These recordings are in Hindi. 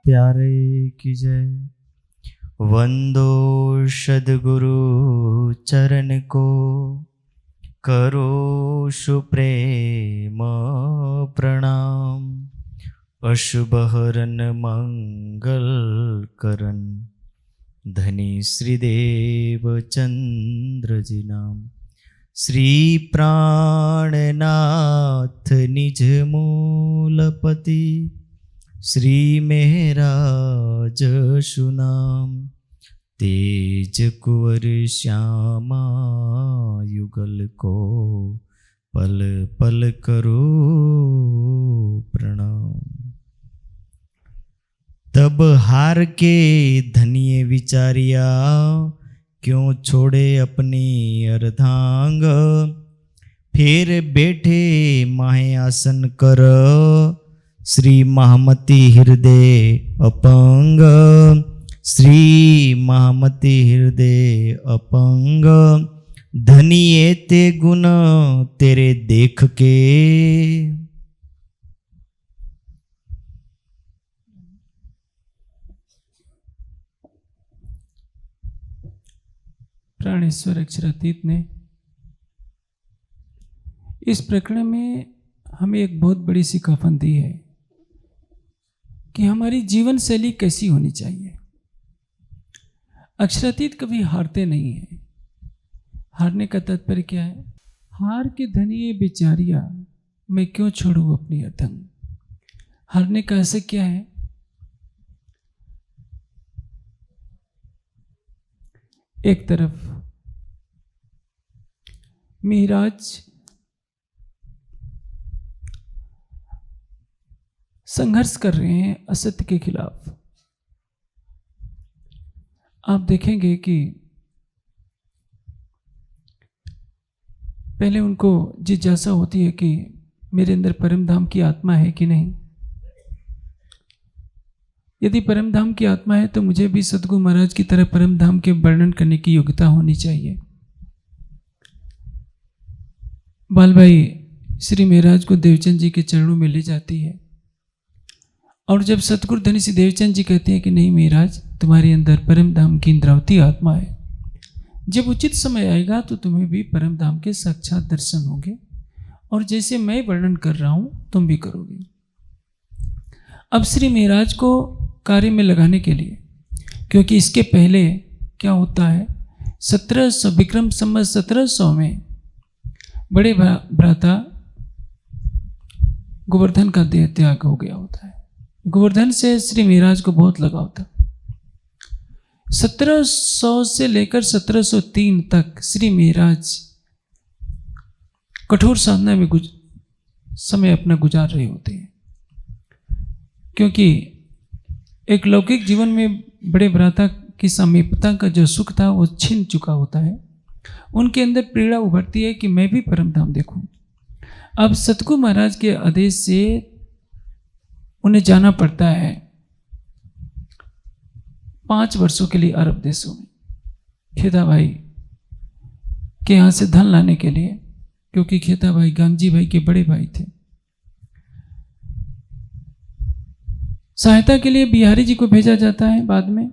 प्यारे की जय। वंदो सद्गुरु चरण को, करो सुप्रेम प्रणाम। अशुभ हरन मंगल करन, धनी श्रीदेव चंद्र जी नाम। श्री प्राणनाथ निज मूलपति, श्री मेहराज सुनाम। तेज कुंवर श्यामा युगल को, पल पल करो प्रणाम। तब हार के धनिये विचारिया, क्यों छोड़े अपनी अर्धांग। फिर बैठे माहे आसन कर, श्री महामती हृदय अपंग। श्री महामती हृदय अपंग, धनिये ते गुण तेरे देख के। प्राणेश्वर अक्षरातीत ने इस प्रकरण में हमें एक बहुत बड़ी सिखावन दी है कि हमारी जीवन शैली कैसी होनी चाहिए। अक्षरातीत कभी हारते नहीं है। हारने का तात्पर्य क्या है? हार के धनिये बेचारिया, मैं क्यों छोड़ूं अपनी अथंग। हारने का असर क्या है? एक तरफ मिहिराज संघर्ष कर रहे हैं असत्य के खिलाफ। आप देखेंगे कि पहले उनको जिज्ञासा होती है कि मेरे अंदर परम धाम की आत्मा है कि नहीं। यदि परम धाम की आत्मा है तो मुझे भी सद्गुरु महाराज की तरह परम धाम के वर्णन करने की योग्यता होनी चाहिए। बालबाई श्री महाराज को देवचंद जी के चरणों में ले जाती है, और जब सतगुरु धनी श्री देवचंद जी कहते हैं कि नहीं महाराज, तुम्हारे अंदर परम धाम की इंद्रावती आत्मा है, जब उचित समय आएगा तो तुम्हें भी परम धाम के साक्षात दर्शन होंगे, और जैसे मैं वर्णन कर रहा हूं तुम भी करोगे। अब श्री महाराज को कार्य में लगाने के लिए, क्योंकि इसके पहले क्या होता है, 1700 विक्रम संवत 1700 में बड़े भ्राता गोवर्धन का देह त्याग हो गया होता है। गोवर्धन से श्री महाराज को बहुत लगाव था। 1700 से लेकर 1703 तक श्री महाराज कठोर साधना में समय अपना गुजार रहे होते हैं, क्योंकि एक लौकिक जीवन में बड़े भ्राता की समीपता का जो सुख था वो छिन चुका होता है। उनके अंदर प्रेरणा उभरती है कि मैं भी परम धाम देखूं। अब सतगुरु महाराज के आदेश से उन्हें जाना पड़ता है 5 वर्षों के लिए अरब देशों में, खेता भाई के यहाँ से धन लाने के लिए, क्योंकि खेता भाई गांगजी भाई के बड़े भाई थे। सहायता के लिए बिहारी जी को भेजा जाता है बाद में,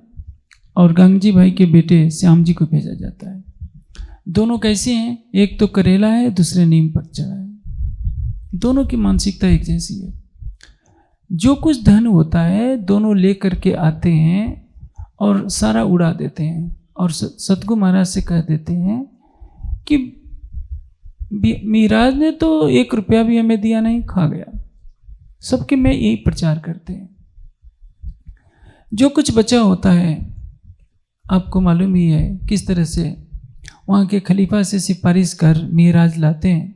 और गांगजी भाई के बेटे श्याम जी को भेजा जाता है। दोनों कैसे हैं? एक तो करेला है, दूसरे नीम पर चढ़ा है। दोनों की मानसिकता एक जैसी है। जो कुछ धन होता है दोनों ले करके आते हैं और सारा उड़ा देते हैं, और सतगुरु महाराज से कह देते हैं कि महाराज ने तो 1 रुपया भी हमें दिया नहीं, खा गया। सबके में यही प्रचार करते हैं। जो कुछ बचा होता है आपको मालूम ही है किस तरह से वहाँ के खलीफा से सिफारिश कर महाराज लाते हैं।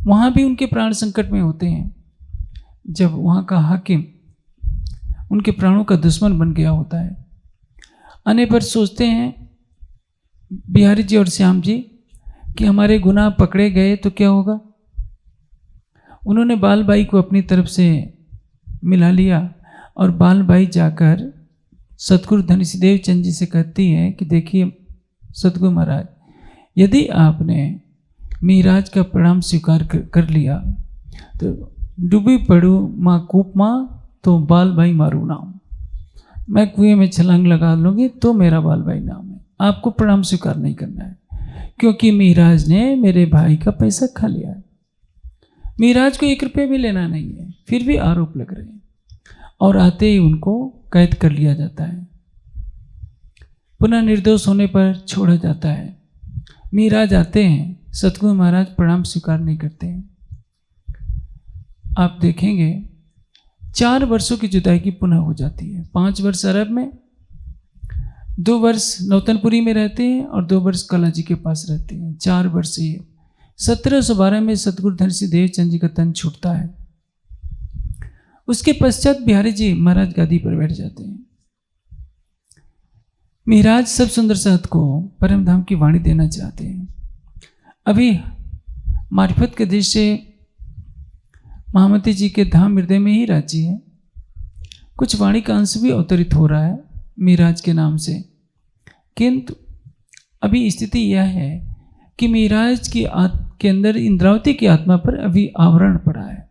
वहाँ भी उनके प्राण संकट में होते हैं, जब वहाँ का हाकिम उनके प्राणों का दुश्मन बन गया होता है। आने पर सोचते हैं बिहारी जी और श्याम जी कि हमारे गुनाह पकड़े गए तो क्या होगा। उन्होंने बालबाई को अपनी तरफ से मिला लिया, और बालबाई जाकर सतगुरु धनी श्री देवचंद जी से कहती हैं कि देखिए सतगुरु महाराज, यदि आपने महाराज का प्रणाम स्वीकार कर लिया तो डूबी पड़ू माँ कूप माँ, तो बालबाई मारू नाम। मैं कुएं में छलांग लगा लूँगी तो मेरा बाल भाई नाम है, आपको प्रणाम स्वीकार नहीं करना है, क्योंकि मिहिराज ने मेरे भाई का पैसा खा लिया है। मिहिराज को 1 रुपया भी लेना नहीं है, फिर भी आरोप लग रहे हैं और आते ही उनको कैद कर लिया जाता है। पुनः निर्दोष होने पर छोड़ा जाता है। मिहिराज आते हैं, सतगुरु महाराज प्रणाम स्वीकार नहीं करते हैं। आप देखेंगे 4 वर्षों की जुदाई की पुनः हो जाती है। 5 वर्ष अरब में, 2 वर्ष नौतनपुरी में रहते हैं और 2 वर्ष कला जी के पास रहते हैं। 4 वर्ष ये 1712 में सतगुरु धन सिंह देवचंद जी का तन छूटता है। उसके पश्चात बिहारी जी महाराज गादी पर बैठ जाते हैं। मिहिराज सब सुंदर साथ को परम धाम की वाणी देना चाहते हैं। अभी मार्फत के देश से महामती जी के धाम हृदय में ही राज्य है। कुछ वाणी का अंश भी अवतरित हो रहा है मिहिराज के नाम से, किंतु अभी स्थिति यह है कि मिहिराज के अंदर इंद्रावती की आत्मा पर अभी आवरण पड़ा है।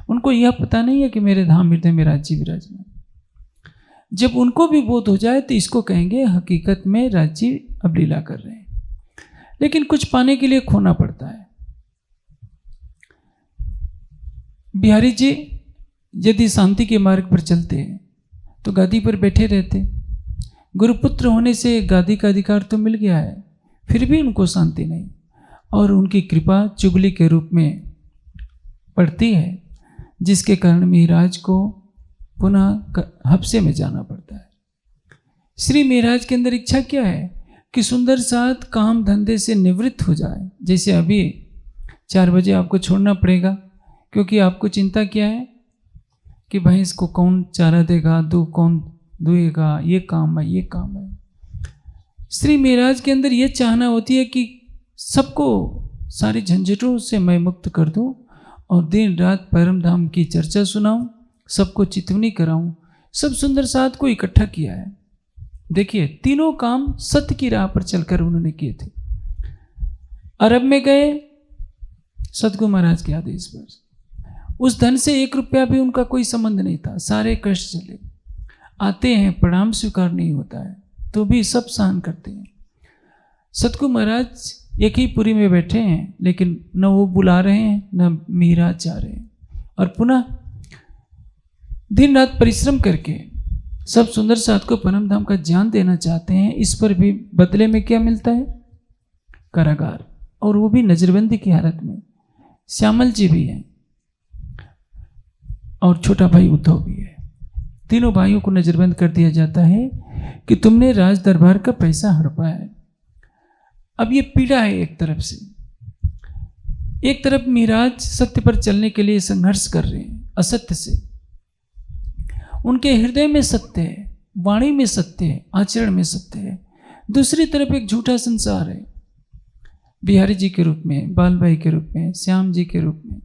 उनको यह पता नहीं है कि मेरे धाम हृदय में राज्य विराजमान। जब उनको भी बोध हो जाए तो इसको कहेंगे हकीकत में राज्य अब लीला कर रहे हैं, लेकिन कुछ पाने के लिए खोना पड़ता है। बिहारी जी यदि शांति के मार्ग पर चलते हैं तो गादी पर बैठे रहते। गुरुपुत्र होने से गादी का अधिकार तो मिल गया है, फिर भी उनको शांति नहीं, और उनकी कृपा चुगली के रूप में पड़ती है, जिसके कारण मिहिराज को पुनः हफ्से में जाना पड़ता है। श्री मिहिराज के अंदर इच्छा क्या है कि सुंदर साथ काम धंधे से निवृत्त हो जाए। जैसे अभी 4 बजे आपको छोड़ना पड़ेगा, क्योंकि आपको चिंता क्या है कि भैंस को कौन चारा देगा, दूध कौन दुएगा, ये काम है, ये काम है। श्री मिहिराज के अंदर ये चाहना होती है कि सबको सारी झंझटों से मैं मुक्त कर दूं और दिन रात परम धाम की चर्चा सुनाऊं, सबको चितवनी कराऊं। सब सुंदर साथ को इकट्ठा किया है। देखिए, तीनों काम सत्य की राह पर चलकर उन्होंने किए थे। अरब में गए सतगुरु महाराज के आदेश पर। उस धन से 1 रुपया भी उनका कोई संबंध नहीं था। सारे कष्ट चले आते हैं, प्रणाम स्वीकार नहीं होता है तो भी सब सहन करते हैं। सतगुरु महाराज एक ही पुरी में बैठे हैं, लेकिन न वो बुला रहे हैं न मिहिराज जा रहे हैं, और पुनः दिन रात परिश्रम करके सब सुंदर साथ को परम धाम का ज्ञान देना चाहते हैं। इस पर भी बदले में क्या मिलता है? कारागार, और वो भी नजरबंदी की हालत में। श्यामल जी भी हैं और छोटा भाई उद्धव भी है। तीनों भाइयों को नजरबंद कर दिया जाता है कि तुमने राज दरबार का पैसा हड़पा है। अब ये पीड़ा है एक तरफ से। एक तरफ मिहिराज सत्य पर चलने के लिए संघर्ष कर रहे हैं असत्य से। उनके हृदय में सत्य है, वाणी में सत्य है, आचरण में सत्य है। दूसरी तरफ एक झूठा संसार है, बिहारी जी के रूप में, बाल भाई के रूप में, श्याम जी के रूप में,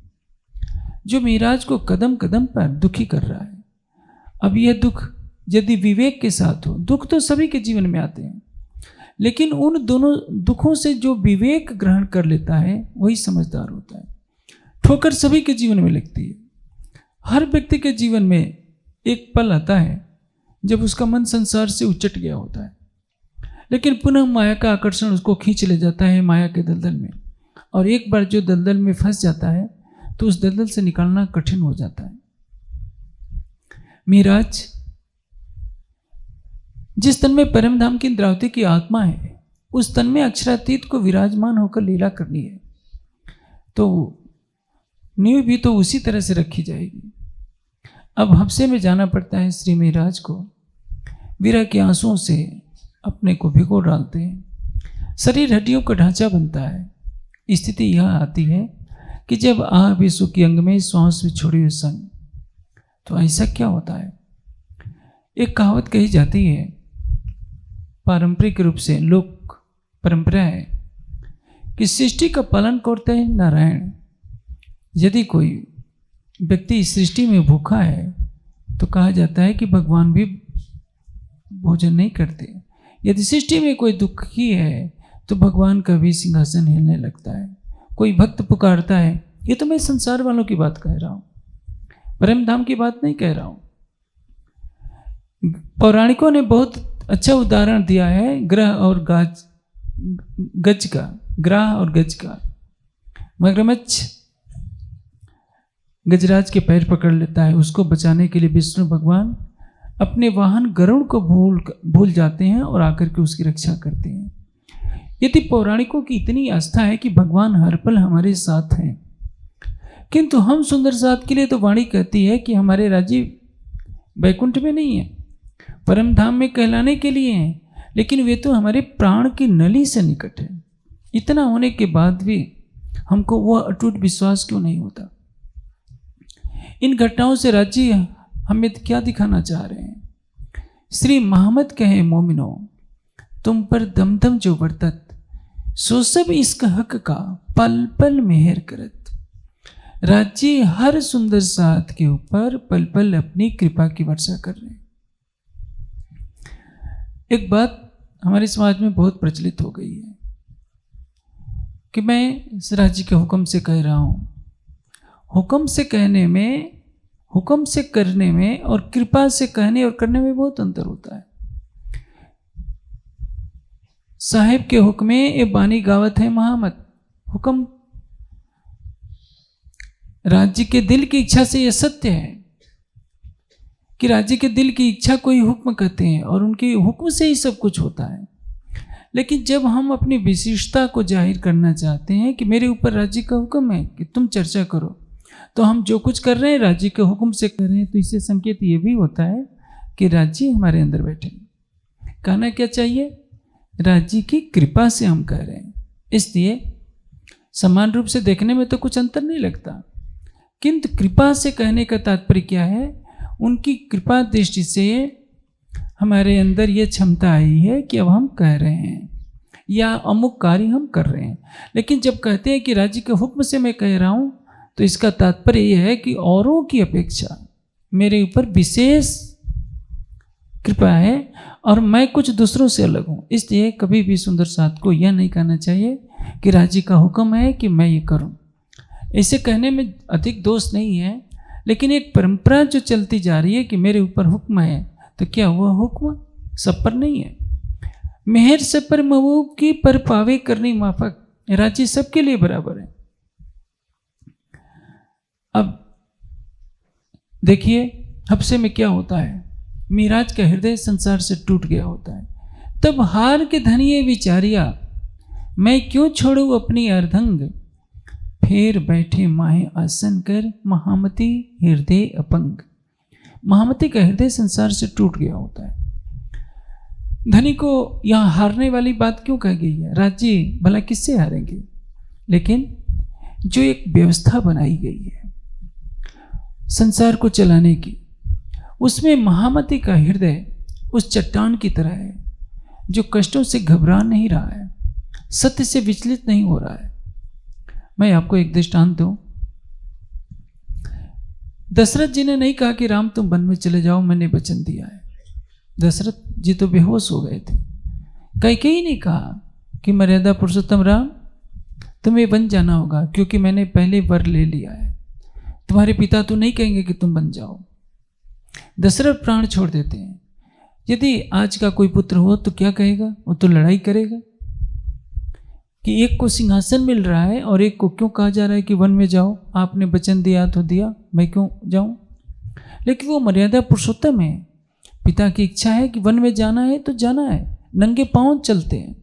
जो मिहिराज को कदम कदम पर दुखी कर रहा है। अब यह दुख यदि विवेक के साथ हो, दुख तो सभी के जीवन में आते हैं, लेकिन उन दोनों दुखों से जो विवेक ग्रहण कर लेता है वही समझदार होता है। ठोकर सभी के जीवन में लगती है। हर व्यक्ति के जीवन में एक पल आता है जब उसका मन संसार से उचट गया होता है, लेकिन पुनः माया का आकर्षण उसको खींच ले जाता है माया के दलदल में, और एक बार जो दलदल में फंस जाता है तो उस दलदल से निकालना कठिन हो जाता है। मिहिराज जिस तन में परम धाम की इंद्रावती की आत्मा है, उस तन में अक्षरातीत को विराजमान होकर लीला करनी है, तो नींव भी तो उसी तरह से रखी जाएगी। अब हफ्से में जाना पड़ता है श्री मिहिराज को। विरह के आंसुओं से अपने को भिगो डालते हैं। शरीर हड्डियों का ढांचा बनता है। स्थिति यह आती है कि जब आह भी सुखी अंग में, श्वास भी छोड़ी हुई संग, तो ऐसा क्या होता है? एक कहावत कही जाती है, पारंपरिक रूप से लोक परंपरा है, कि सृष्टि का पालन करते हैं नारायण। यदि कोई व्यक्ति सृष्टि में भूखा है तो कहा जाता है कि भगवान भी भोजन नहीं करते। यदि सृष्टि में कोई दुखी है तो भगवान का भी सिंहासन हिलने लगता है। कोई भक्त पुकारता है, ये तो मैं संसार वालों की बात कह रहा हूँ, परम धाम की बात नहीं कह रहा हूँ। पौराणिकों ने बहुत अच्छा उदाहरण दिया है ग्रह और गज का। ग्रह और गज का। मगरमच्छ गजराज के पैर पकड़ लेता है, उसको बचाने के लिए विष्णु भगवान अपने वाहन गरुड़ को भूल जाते हैं और आकर के उसकी रक्षा करते हैं। यदि पौराणिकों की इतनी आस्था है कि भगवान हर पल हमारे साथ हैं, किंतु हम सुंदर साथ के लिए तो वाणी कहती है कि हमारे राज्य वैकुंठ में नहीं है, परम धाम में कहलाने के लिए हैं, लेकिन वे तो हमारे प्राण की नली से निकट है। इतना होने के बाद भी हमको वह अटूट विश्वास क्यों नहीं होता? इन घटनाओं से राज्य हमें क्या दिखाना चाह रहे हैं? श्री मोहम्मद कहे मोमिनो, तुम पर दमदम जो बरतत, सो सब इसका हक का पल पल मेहर करत। राज्य हर सुंदर साथ के ऊपर पल पल अपनी कृपा की वर्षा कर रहे हैं। एक बात हमारे समाज में बहुत प्रचलित हो गई है कि मैं इस राज्य के हुक्म से कह रहा हूं। हुक्म से कहने में, हुक्म से करने में और कृपा से कहने और करने में बहुत अंतर होता है। साहेब के हुक्म में ए बानी गावत है महामत। हुक्म राज्य के दिल की इच्छा से यह सत्य है कि राज्य के दिल की इच्छा को ही हुक्म कहते हैं और उनके हुक्म से ही सब कुछ होता है। लेकिन जब हम अपनी विशिष्टता को जाहिर करना चाहते हैं कि मेरे ऊपर राज्य का हुक्म है कि तुम चर्चा करो, तो हम जो कुछ कर रहे हैं राज्य के हुक्म से कर रहे हैं, तो इससे संकेत ये भी होता है कि राज्य हमारे अंदर बैठे। कहना क्या चाहिए? राज्य की कृपा से हम कह रहे हैं। इसलिए समान रूप से देखने में तो कुछ अंतर नहीं लगता, किंतु कृपा से कहने का तात्पर्य क्या है? उनकी कृपा दृष्टि से हमारे अंदर ये क्षमता आई है कि अब हम कह रहे हैं या अमुक कार्य हम कर रहे हैं। लेकिन जब कहते हैं कि राज्य के हुक्म से मैं कह रहा हूँ, तो इसका तात्पर्य यह है कि औरों की अपेक्षा मेरे ऊपर विशेष कृपा है और मैं कुछ दूसरों से अलग हूँ। इसलिए कभी भी सुंदर साथ को यह नहीं कहना चाहिए कि राज्य का हुक्म है कि मैं ये करूँ। ऐसे कहने में अधिक दोष नहीं है, लेकिन एक परंपरा जो चलती जा रही है कि मेरे ऊपर हुक्म है, तो क्या वह हुक्म सब पर नहीं है? मेहर सब पर महबूब की पर पावे करनी माफक। राज्य सबके लिए बराबर है। अब देखिए हफ्से में क्या होता है। मिराज का हृदय संसार से टूट गया होता है। तब हार के धनिये विचारिया, मैं क्यों छोड़ू अपनी अर्धंग, फिर बैठे माहे आसन कर, महामती हृदय अपंग। महामती का हृदय संसार से टूट गया होता है। धनी को यहाँ हारने वाली बात क्यों कह गई है? राज्य भला किससे हारेंगे? लेकिन जो एक व्यवस्था बनाई गई है संसार को चलाने की, उसमें महामती का हृदय उस चट्टान की तरह है जो कष्टों से घबरा नहीं रहा है, सत्य से विचलित नहीं हो रहा है। मैं आपको एक दृष्टांत दूं। दशरथ जी ने नहीं कहा कि राम तुम वन में चले जाओ, मैंने वचन दिया है। दशरथ जी तो बेहोश हो गए थे। कैकेयी ने कहा कि मर्यादा पुरुषोत्तम राम, तुम्हें वन जाना होगा क्योंकि मैंने पहले वर ले लिया है। तुम्हारे पिता तो नहीं कहेंगे कि तुम बन जाओ। दशरथ प्राण छोड़ देते हैं। यदि आज का कोई पुत्र हो तो क्या कहेगा? वो तो लड़ाई करेगा कि एक को सिंहासन मिल रहा है और एक को क्यों कहा जा रहा है कि वन में जाओ, आपने वचन दिया तो दिया, मैं क्यों जाऊं? लेकिन वो मर्यादा पुरुषोत्तम है। पिता की इच्छा है कि वन में जाना है तो जाना है, नंगे पांव चलते हैं।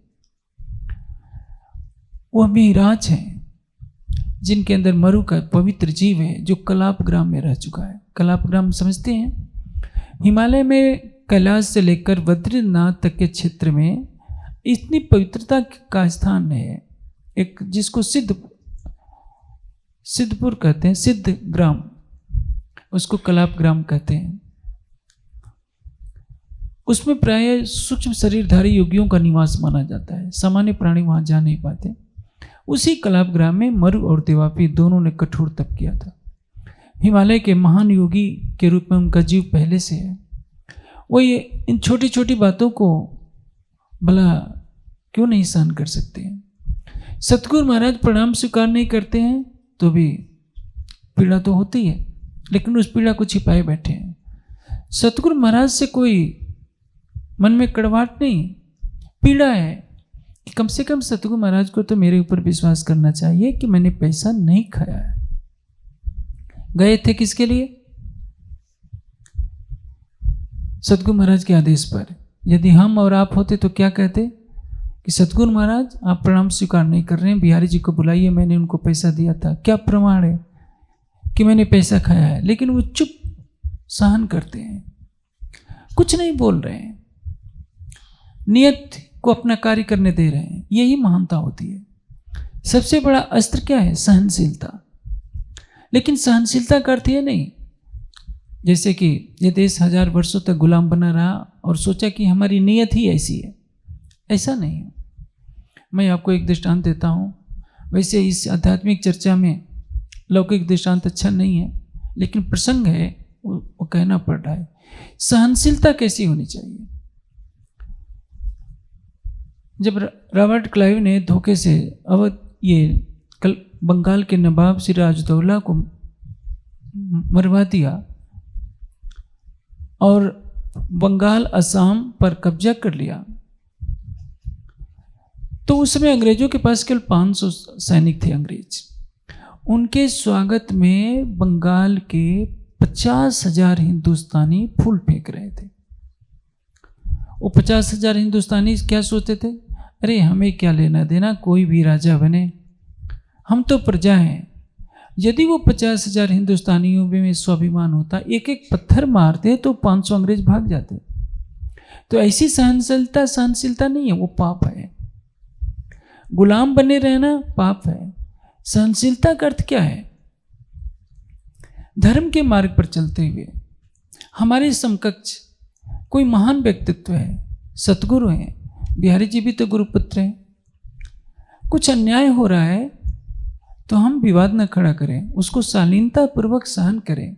वो मिहिराज हैं जिनके अंदर मरु का पवित्र जीव है जो कलाप ग्राम में रह चुका है। कलाप ग्राम समझते हैं? हिमालय में कैलाश से लेकर बद्रीनाथ तक के क्षेत्र में इतनी पवित्रता का स्थान है एक, जिसको सिद्धपुर कहते हैं, सिद्ध ग्राम, उसको कलाप ग्राम कहते हैं। उसमें प्राय सूक्ष्म शरीरधारी योगियों का निवास माना जाता है। सामान्य प्राणी वहां जा नहीं पाते। उसी कलाप ग्राम में मरु और देवापी दोनों ने कठोर तप किया था। हिमालय के महान योगी के रूप में उनका जीव पहले से है। वो ये इन छोटी छोटी बातों को भला क्यों नहीं सहन कर सकते हैं? सतगुरु महाराज प्रणाम स्वीकार नहीं करते हैं तो भी पीड़ा तो होती है, लेकिन उस पीड़ा को छिपाए बैठे हैं। सतगुरु महाराज से कोई मन में कड़वाहट नहीं, पीड़ा है कि कम से कम सतगुरु महाराज को तो मेरे ऊपर विश्वास करना चाहिए कि मैंने पैसा नहीं खाया है। गए थे किसके लिए? सतगुरु महाराज के आदेश पर। यदि हम और आप होते तो क्या कहते कि सतगुरु महाराज आप प्रणाम स्वीकार नहीं कर रहे हैं, बिहारी जी को बुलाइए, मैंने उनको पैसा दिया था, क्या प्रमाण है कि मैंने पैसा खाया है? लेकिन वो चुप सहन करते हैं, कुछ नहीं बोल रहे हैं, नियत को अपना कार्य करने दे रहे हैं। यही महानता होती है। सबसे बड़ा अस्त्र क्या है? सहनशीलता। लेकिन सहनशीलता का अर्थ ये नहीं जैसे कि ये देश 1000 वर्षों तक गुलाम बना रहा और सोचा कि हमारी नीयत ही ऐसी है, ऐसा नहीं है। मैं आपको एक दृष्टांत देता हूँ। वैसे इस आध्यात्मिक चर्चा में लौकिक दृष्टांत अच्छा नहीं है, लेकिन प्रसंग है, वो कहना पड़ रहा है। सहनशीलता कैसी होनी चाहिए? जब रॉबर्ट क्लाइव ने धोखे से बंगाल के नवाब सिराजुद्दौला को मरवा दिया और बंगाल असम पर कब्जा कर लिया, तो उस समय अंग्रेजों के पास केवल 500 सैनिक थे अंग्रेज। उनके स्वागत में बंगाल के 50,000 हिंदुस्तानी फूल फेंक रहे थे। वो 50,000 हिंदुस्तानी क्या सोचते थे? अरे हमें क्या लेना देना, कोई भी राजा बने, हम तो प्रजा हैं। यदि वो 50,000 हिंदुस्तानियों में स्वाभिमान होता, एक एक पत्थर मारते तो 500 अंग्रेज भाग जाते। तो ऐसी सहनशीलता नहीं है, वो पाप है। गुलाम बने रहना पाप है। सहनशीलता का अर्थ क्या है? धर्म के मार्ग पर चलते हुए हमारे समकक्ष कोई महान व्यक्तित्व है, सतगुरु हैं, बिहारी जी भी तो गुरुपुत्र हैं। कुछ अन्याय हो रहा है तो हम विवाद न खड़ा करें, उसको शालीनता पूर्वक सहन करें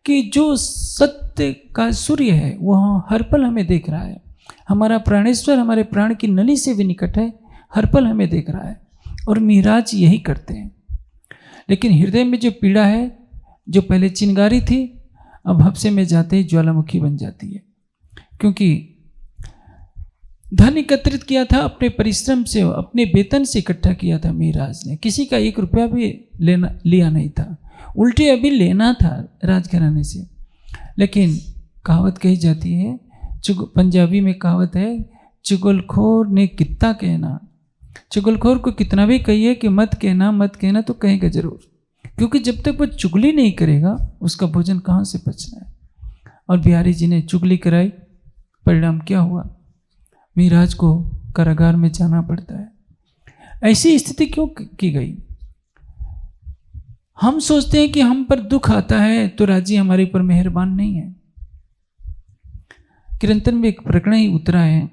कि जो सत्य का सूर्य है वह हर पल हमें देख रहा है। हमारा प्राणेश्वर हमारे प्राण की नली से भी निकट है, हर पल हमें देख रहा है। और मिहराज यही करते हैं। लेकिन हृदय में जो पीड़ा है, जो पहले चिंगारी थी, अब हफ्से में जाते ही ज्वालामुखी बन जाती है। क्योंकि धन एकत्रित किया था अपने परिश्रम से, अपने वेतन से इकट्ठा किया था मिहराज ने। किसी का 1 रुपया भी लिया नहीं था, उल्टे अभी लेना था राजघराने से। लेकिन कहावत कही जाती है, पंजाबी में कहावत है, चुगलखोर ने कितना कहना। चुगलखोर को कितना भी कहिए कि मत कहना तो कहेगा जरूर, क्योंकि जब तक वो चुगली नहीं करेगा उसका भोजन कहाँ से पचना है। और बिहारी जी ने चुगली कराई, परिणाम क्या हुआ? मिहराज को कारागार में जाना पड़ता है। ऐसी स्थिति क्यों की गई? हम सोचते हैं कि हम पर दुख आता है तो राज्य हमारे ऊपर मेहरबान नहीं है। कीर्तन में एक प्रकरण ही उतरा है,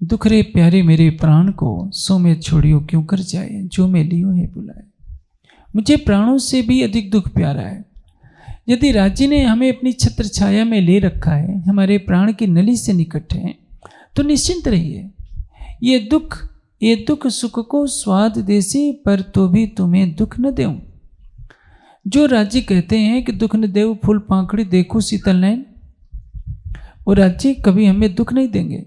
दुख रे प्यारे मेरे प्राण को, सो में छोड़ियो क्यों कर जाए, जो मैं लियो है बुलाए। मुझे प्राणों से भी अधिक दुख प्यारा है। यदि राज्य ने हमें अपनी छत्र छाया में ले रखा है, हमारे प्राण की नली से निकट है, तो निश्चिंत रहिए। ये दुख सुख को स्वाद देसी, पर तो भी तुम्हें दुख न देऊं। जो राज्य कहते हैं कि दुख न देव फूल पाखड़ी देखो शीतल नैन, वो राज्य कभी हमें दुख नहीं देंगे।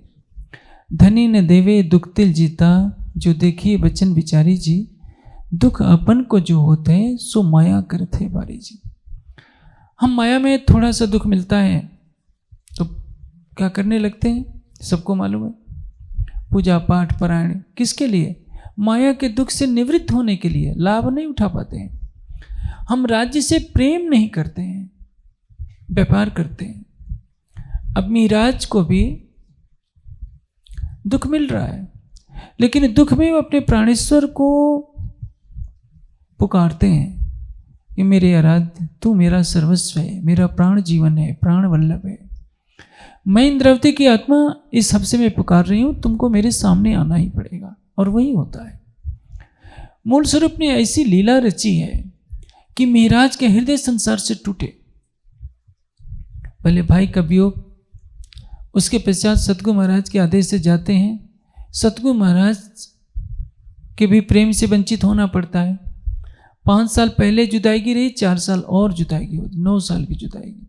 धनी न देवे दुख तिल जीता, जो देखिए बचन बिचारी जी, दुख अपन को जो होते हैं सो माया करते बारी जी। हम माया में थोड़ा सा दुख मिलता है तो क्या करने लगते हैं? सबको मालूम है, पूजा पाठ पारायण। किसके लिए? माया के दुख से निवृत्त होने के लिए। लाभ नहीं उठा पाते हैं। हम राज्य से प्रेम नहीं करते हैं, व्यापार करते हैं। अब मिहराज को भी दुख मिल रहा है, लेकिन दुख में वो अपने प्राणेश्वर को पुकारते हैं कि मेरे आराध्य, तू मेरा सर्वस्व है, मेरा प्राण जीवन है, प्राण वल्लभ है। मैं इंद्रावती की आत्मा इस हफ्से में पुकार रही हूं, तुमको मेरे सामने आना ही पड़ेगा। और वही होता है। मूल स्वरूप ने ऐसी लीला रची है कि मिहराज के हृदय संसार से टूटे। पहले भाई का वियोग, उसके पश्चात सतगुरु महाराज के आदेश से जाते हैं। सतगुरु महाराज के भी प्रेम से वंचित होना पड़ता है। 5 साल पहले जुदाईगी रही, 4 साल और जुदाईगी होती, 9 साल की जुदाईगी।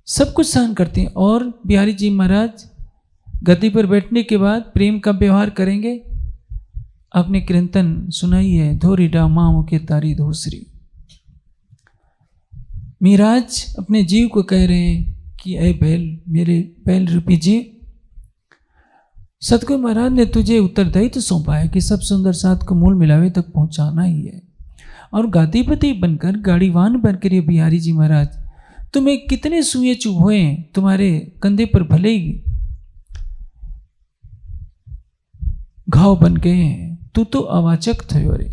सब कुछ सहन करते हैं। और बिहारी जी महाराज गद्दी पर बैठने के बाद प्रेम का व्यवहार करेंगे। आपने कीर्तन सुनाई है, धोरी डा माँ के तारी धोसरी। महाराज अपने जीव को कह रहे हैं कि ऐ बैल, मेरे बैल रूपी जीव, सतगुरु महाराज ने तुझे उत्तरदायित्व सौंपा है कि सब सुंदर साथ को मूल मिलावे तक पहुंचाना ही है। और गादीपति बनकर, गाड़ीवान बनकर ये बिहारी जी महाराज, तुम्हें कितने सुए चुभ हुए, तुम्हारे कंधे पर भले ही घाव बन गए हैं, तू तो अवाचक थयो रे।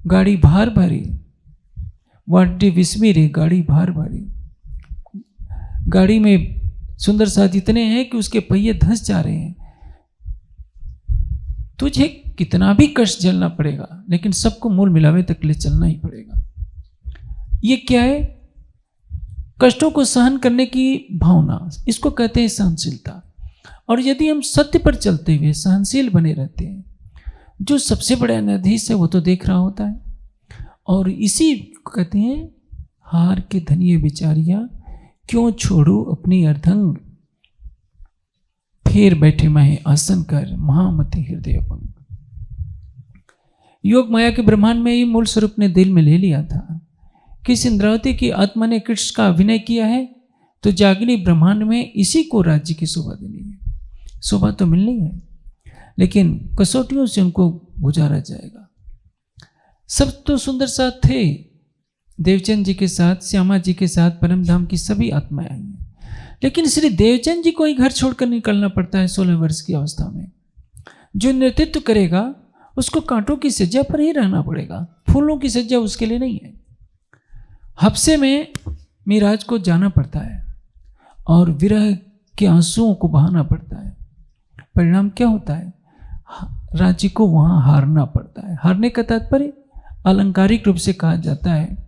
गाड़ी भार भारी, वाड्डी विस्मी रे, गाड़ी भार भारी। गाड़ी में सुंदर साथ इतने हैं कि उसके पहिए धंस जा रहे हैं। तुझे कितना भी कष्ट झेलना पड़ेगा, लेकिन सबको मूल मिलावे तक ले चलना ही पड़ेगा। ये क्या है? कष्टों को सहन करने की भावना, इसको कहते हैं सहनशीलता। और यदि हम सत्य पर चलते हुए सहनशील बने रहते हैं, जो सबसे बड़ा न्यायाधीश है वो तो देख रहा होता है। और इसी को कहते हैं हार के धनिये बिचारिया, क्यों छोड़ू अपनी अर्धंग, फिर बैठे मैं आसन कर महामति हृदय अपंग। योग माया के ब्रह्मांड में ही मूल स्वरूप ने दिल में ले लिया था कि इस इंद्रावती की आत्मा ने कृष्ण का अभिनय किया है, तो जागनी ब्रह्मांड में इसी को राज्य की शोभा देनी है। शोभा तो मिलनी है, लेकिन कसौटियों से उनको गुजारा जाएगा। सब तो सुंदर साथ थे, देवचंद जी के साथ, श्यामा जी के साथ परम धाम की सभी आत्माएं आई हैं, लेकिन श्री देवचंद जी को ही घर छोड़कर निकलना पड़ता है 16 वर्ष की अवस्था में। जो नेतृत्व करेगा उसको कांटों की सज्जा पर ही रहना पड़ेगा, फूलों की सज्जा उसके लिए नहीं है। हफ्से में मिराज को जाना पड़ता है और विरह के आंसुओं को बहाना पड़ता है। परिणाम क्या होता है? रांची को वहाँ हारना पड़ता है। हारने का तात्पर्य अलंकारिक रूप से कहा जाता है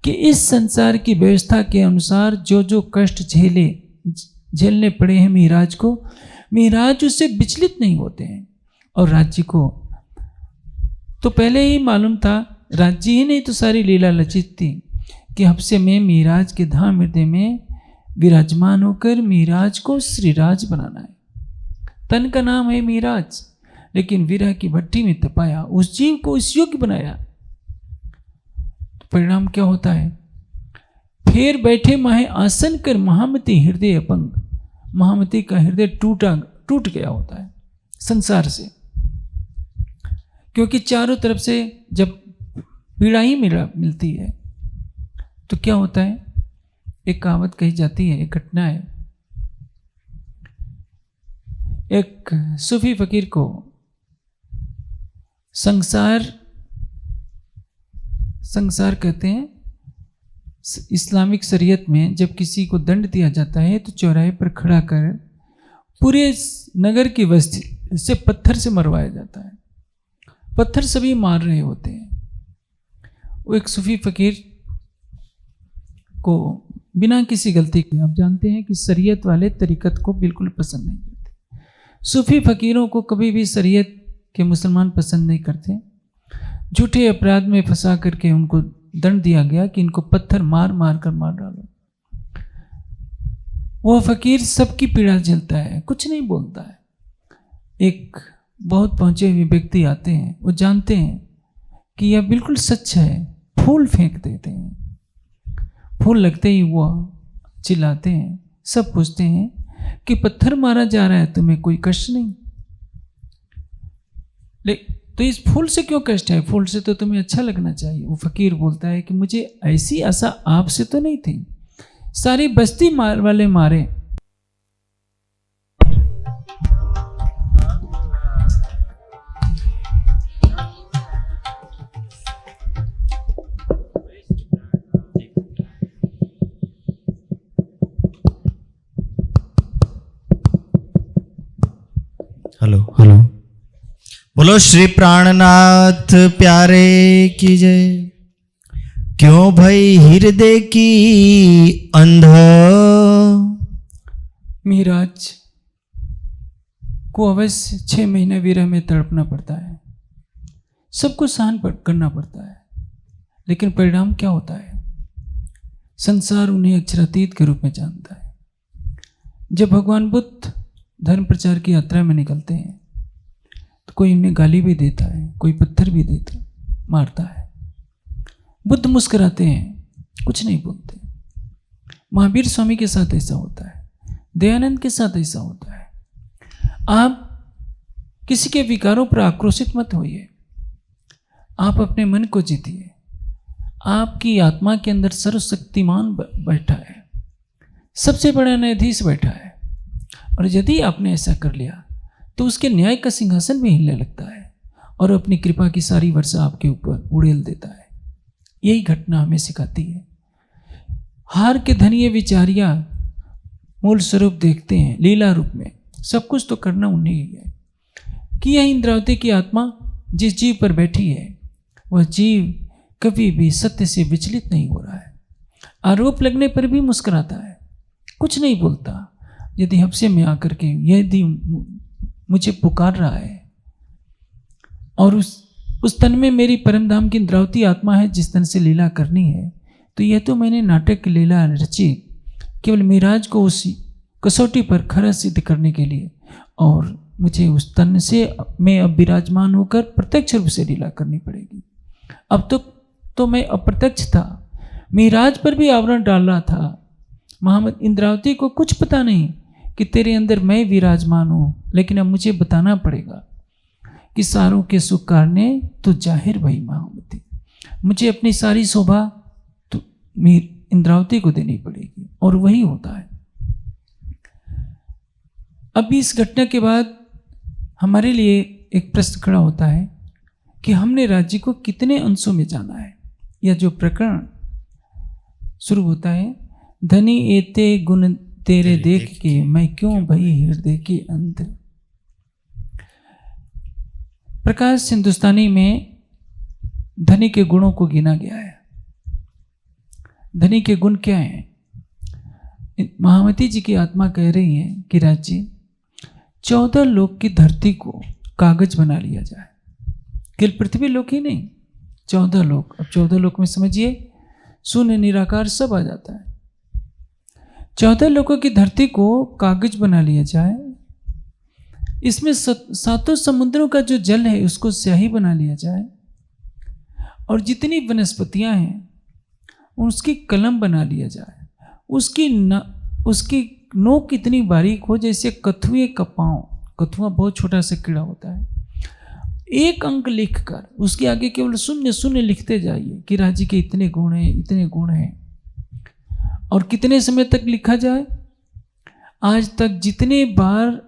कि इस संसार की व्यवस्था के अनुसार जो जो कष्ट झेलने पड़े हैं मिराज को, मिराज उससे विचलित नहीं होते हैं। और राज्य को तो पहले ही मालूम था, राज्य ही नहीं तो सारी लीला लचित थी कि हफ्से में मिराज के धाम हृदय में विराजमान होकर मिराज को श्रीराज बनाना है। तन का नाम है मिराज, लेकिन विरह की भट्टी में तपाया, उस जीव को इस योग्य बनाया। तो परिणाम क्या होता है? फिर बैठे माहे आसन कर महामति हृदय अपंग। महामति का हृदय टूट गया होता है संसार से, क्योंकि चारों तरफ से जब पीड़ा ही मिलती है तो क्या होता है? एक कहावत कही जाती है, एक घटना है। एक सूफी फकीर को संसार कहते हैं। इस्लामिक शरीयत में जब किसी को दंड दिया जाता है तो चौराहे पर खड़ा कर पूरे नगर की बस्ती से पत्थर से मरवाया जाता है। पत्थर सभी मार रहे होते हैं। वो एक सूफी फकीर को बिना किसी गलती के, आप जानते हैं कि शरीयत वाले तरीकत को बिल्कुल पसंद नहीं करते। सूफी फकीरों को कभी भी शरीयत के मुसलमान पसंद नहीं करते। झूठे अपराध में फंसा करके उनको दंड दिया गया कि इनको पत्थर मार मार कर मार डालो। वो फकीर सबकी पीड़ा झेलता है, कुछ नहीं बोलता है। एक बहुत पहुंचे हुए व्यक्ति आते हैं, वो जानते हैं कि यह बिल्कुल सच है, फूल फेंक देते हैं। फूल लगते ही वो चिल्लाते हैं, सब पूछते हैं कि पत्थर मारा जा रहा है, तुम्हें कोई कष्ट नहीं? तो इस फूल से क्यों कष्ट है? फूल से तो तुम्हें अच्छा लगना चाहिए। वो फकीर बोलता है कि मुझे ऐसी आशा आपसे तो नहीं थी, सारी बस्ती वाले मारे। हेलो हेलो, बोलो श्री प्राणनाथ प्यारे की जय। क्यों भई हृदय की अंध? मिराज को अवश्य 6 महीने विरह में तड़पना पड़ता है, सबको सहन करना पड़ता है, लेकिन परिणाम क्या होता है? संसार उन्हें अक्षरातीत के रूप में जानता है। जब भगवान बुद्ध धर्म प्रचार की यात्रा में निकलते हैं तो कोई उन्हें गाली भी देता है, कोई पत्थर भी देता मारता है। बुद्ध मुस्कुराते हैं, कुछ नहीं बोलते। महावीर स्वामी के साथ ऐसा होता है, दयानंद के साथ ऐसा होता है। आप किसी के विकारों पर आक्रोशित मत होइए, आप अपने मन को जीतिए। आपकी आत्मा के अंदर सर्वशक्तिमान बैठा है, सबसे बड़ा न्यायाधीश बैठा है, और यदि आपने ऐसा कर लिया तो उसके न्याय का सिंहासन भी हिलने लगता है और अपनी कृपा की सारी वर्षा आपके ऊपर उड़ेल देता है। यही घटना हमें सिखाती है। हार के धनिये विचारिया मूल स्वरूप देखते हैं लीला रूप में। सब कुछ तो करना उन्हें ही है कि यह इंद्रावती की आत्मा जिस जीव पर बैठी है वह जीव कभी भी सत्य से विचलित नहीं हो रहा है। आरोप लगने पर भी मुस्कुराता है, कुछ नहीं बोलता। यदि हमसे में आकर के यदि मुझे पुकार रहा है और उस तन में मेरी परमधाम की इंद्रावती आत्मा है जिस तन से लीला करनी है, तो यह तो मैंने नाटक की लीला रची केवल मिराज को उस कसौटी पर खरा सिद्ध करने के लिए, और मुझे उस तन से मैं अब विराजमान होकर प्रत्यक्ष रूप से लीला करनी पड़ेगी। अब तो मैं अप्रत्यक्ष था, मिराज पर भी आवरण डाल रहा था। मोहम्मद इंद्रावती को कुछ पता नहीं कि तेरे अंदर मैं विराजमान हूँ, लेकिन अब मुझे बताना पड़ेगा कि सारों के सुख कारणे तो जाहिर भई महामती। मुझे अपनी सारी शोभा तो इंद्रावती को देनी पड़ेगी, और वही होता है। अभी इस घटना के बाद हमारे लिए एक प्रश्न खड़ा होता है कि हमने राज्य को कितने अंशों में जाना है। यह जो प्रकरण शुरू होता है, धनी एते गुण तेरे देख के मैं क्यों भई हृदय के अंदर। प्रकाश हिंदुस्तानी में धनी के गुणों को गिना गया है। धनी के गुण क्या हैं? महामती जी की आत्मा कह रही है कि राज्य 14 लोक की धरती को कागज बना लिया जाए। केवल पृथ्वी लोक ही नहीं, 14 लोक। अब 14 लोक में समझिए शून्य निराकार सब आ जाता है। 14 लोकों की धरती को कागज बना लिया जाए। इसमें 7 समुद्रों का जो जल है उसको स्याही बना लिया जाए, और जितनी वनस्पतियां हैं उसकी कलम बना लिया जाए। उसकी नोक इतनी बारीक हो जैसे कथुए का पांव। कथुआ बहुत छोटा सा कीड़ा होता है। एक अंक लिखकर उसके आगे केवल शून्य शून्य लिखते जाइए कि राज्य के इतने गुण हैं, इतने गुण हैं। और कितने समय तक लिखा जाए? आज तक जितनी बार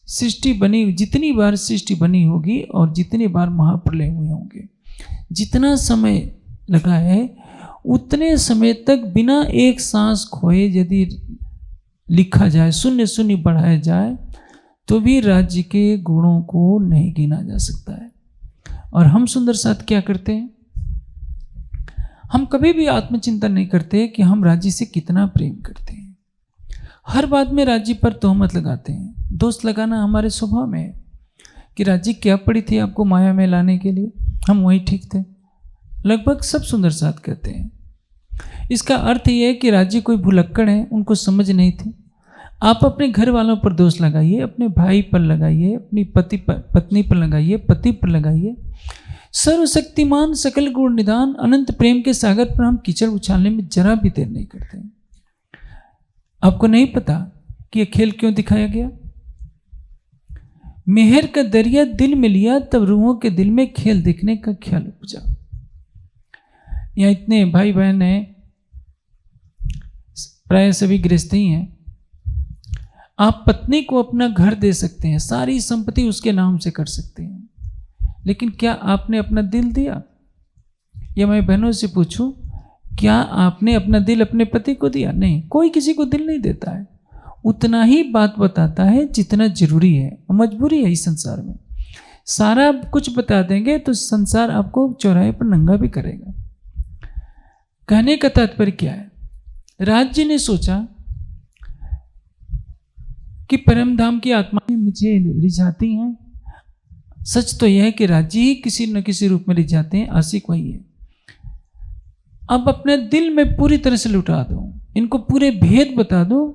सृष्टि बनी होगी और जितनी बार महाप्रलय हुए होंगे, जितना समय लगा है उतने समय तक बिना एक सांस खोए यदि लिखा जाए, शून्य शून्य बढ़ाया जाए, तो भी राज्य के गुणों को नहीं गिना जा सकता है। और हम सुंदर साथ क्या करते हैं? हम कभी भी आत्मचिंतन नहीं करते कि हम राज्य से कितना प्रेम करते हैं। हर बात में राज्य पर तोहमत लगाते हैं। दोष लगाना हमारे स्वभाव में है कि राज्य क्या पड़ी थी आपको माया में लाने के लिए, हम वही ठीक थे। लगभग सब सुंदर साथ कहते हैं। इसका अर्थ यह है कि राज्य कोई भुलक्कड़ है, उनको समझ नहीं थी। आप अपने घर वालों पर दोष लगाइए, अपने भाई पर लगाइए, अपनी पत्नी पर लगाइए, पति पर लगाइए। सर्वशक्तिमान सकल गुण निदान अनंत प्रेम के सागर पर हम कीचड़ उछालने में जरा भी देर नहीं करते। आपको नहीं पता कि यह खेल क्यों दिखाया गया? मेहर का दरिया दिल में लिया तब रूहों के दिल में खेल देखने का ख्याल उपजा। यहाँ इतने भाई बहन हैं, प्राय सभी गृहस्थ ही हैं। आप पत्नी को अपना घर दे सकते हैं, सारी संपत्ति उसके नाम से कर सकते हैं, लेकिन क्या आपने अपना दिल दिया? या मैं बहनों से पूछूं, क्या आपने अपना दिल अपने पति को दिया? नहीं, कोई किसी को दिल नहीं देता है। उतना ही बात बताता है जितना जरूरी है। मजबूरी है इस संसार में। सारा कुछ बता देंगे तो संसार आपको चौराहे पर नंगा भी करेगा। कहने का तात्पर्य क्या है? राज्य ने सोचा कि परमधाम की आत्माएं मुझे रिझाती हैं। सच तो यह है कि राज्य ही किसी न किसी रूप में रिझाते हैं, आशिक वही है। अब अपने दिल में पूरी तरह से लुटा दो, इनको पूरे भेद बता दो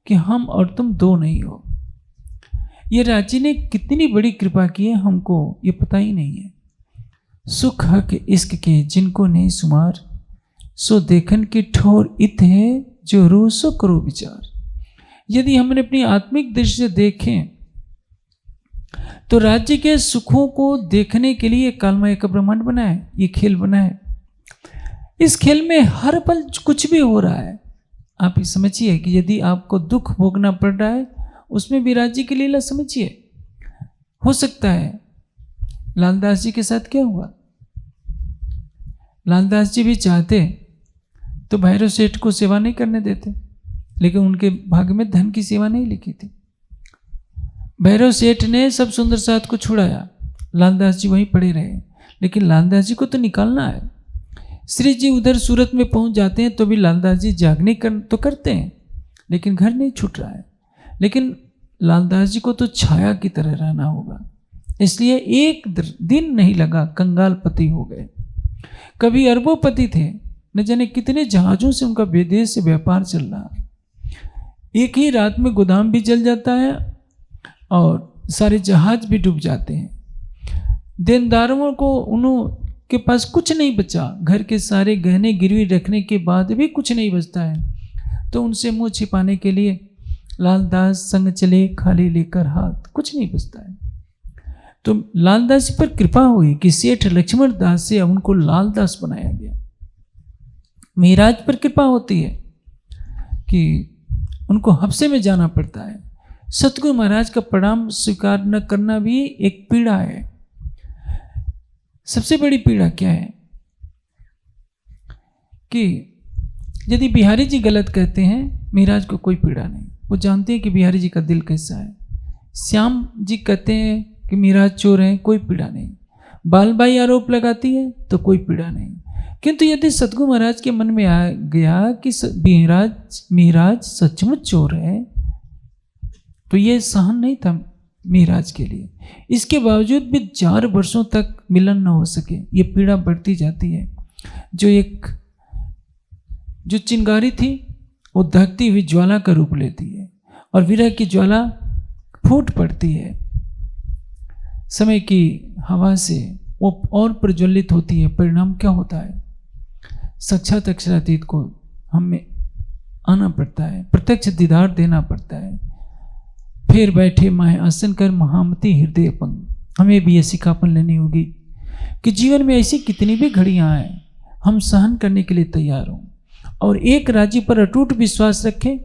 कि हम और तुम दो नहीं हो। ये राज्य ने कितनी बड़ी कृपा की है, हमको ये पता ही नहीं है। सुख हक इश्क के जिनको नहीं सुमार, सो देखन की ठोर इत है जो रो सो करो विचार। यदि हमने अपनी आत्मिक दृष्टि से देखें तो राज्य के सुखों को देखने के लिए कालमय का ब्रह्मांड बना है, ये खेल बना है। इस खेल में हर पल कुछ भी हो रहा है। आप ये समझिए कि यदि आपको दुख भोगना पड़ रहा है, उसमें भी राज्य की लीला समझिए। हो सकता है लालदास जी के साथ क्या हुआ, लालदास जी भी चाहते तो भैरव सेठ को सेवा नहीं करने देते, लेकिन उनके भाग्य में धन की सेवा नहीं लिखी थी। भैरव सेठ ने सब सुंदर साथ को छुड़ाया, लालदास जी वहीं पड़े रहे, लेकिन लालदास जी को तो निकालना है। श्री जी उधर सूरत में पहुंच जाते हैं तो भी लालदास जी जागने तो करते हैं, लेकिन घर नहीं छूट रहा है। लेकिन लालदास जी को तो छाया की तरह रहना होगा, इसलिए एक दिन नहीं लगा कंगाल पति हो गए। कभी अरबोपति थे, न जाने कितने जहाजों से उनका विदेश से व्यापार चल रहा। एक ही रात में गोदाम भी जल जाता है और सारे जहाज भी डूब जाते हैं। देनदारों को उनके पास कुछ नहीं बचा, घर के सारे गहने गिरवी रखने के बाद भी कुछ नहीं बचता है। तो उनसे मुंह छिपाने के लिए लालदास संग चले खाली लेकर हाथ, कुछ नहीं बचता है। तो लालदास पर कृपा हुई कि सेठ लक्ष्मण दास से उनको लालदास बनाया गया। महाराज पर कृपा होती है कि उनको हफ्से में जाना पड़ता है। सतगुरु महाराज का प्रणाम स्वीकार न करना भी एक पीड़ा है। सबसे बड़ी पीड़ा क्या है कि यदि बिहारी जी गलत कहते हैं, महाराज को कोई पीड़ा नहीं, वो जानते हैं कि बिहारी जी का दिल कैसा है। श्याम जी कहते हैं कि महाराज चोर हैं, कोई पीड़ा नहीं। बालबाई आरोप लगाती है तो कोई पीड़ा नहीं। किंतु यदि सतगुरु महाराज के मन में आ गया कि महाराज सचमुच चोर है, तो ये सहन नहीं था महाराज के लिए। इसके बावजूद भी 4 वर्षों तक मिलन न हो सके, ये पीड़ा बढ़ती जाती है। जो चिंगारी थी वो दहकती हुई ज्वाला का रूप लेती है और विरह की ज्वाला फूट पड़ती है। समय की हवा से वो और प्रज्वलित होती है। परिणाम क्या होता है, साक्षात अक्षरातीत को हमें आना पड़ता है, प्रत्यक्ष दीदार देना पड़ता है। फिर बैठे माहे आसन कर महामती हृदय पंग। हमें भी ये सिखापन लेनी होगी कि जीवन में ऐसी कितनी भी घड़ियां आए, हम सहन करने के लिए तैयार हों और एक राज्य पर अटूट विश्वास रखें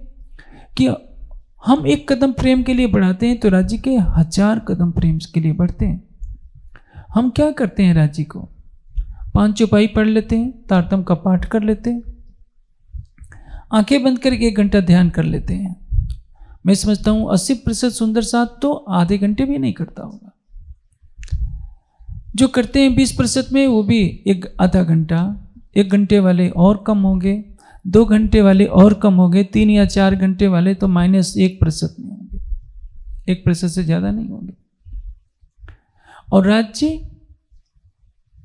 कि हम एक कदम प्रेम के लिए बढ़ाते हैं तो राज्य के 1000 कदम प्रेम के लिए बढ़ते हैं। हम क्या करते हैं, राज्य को 5 चौपाई पढ़ लेते हैं, तारतम का पाठ कर लेते हैं, आंखें बंद करके 1 घंटा ध्यान कर लेते हैं। मैं समझता हूं 80% सुंदर साथ तो आधे घंटे भी नहीं करता होगा। जो करते हैं 20% में, वो भी आधा घंटा, 1 घंटे वाले और कम होंगे, 2 घंटे वाले और कम होंगे, 3 या 4 घंटे वाले तो -1% में होंगे, 1% से ज़्यादा नहीं होंगे। और राज्य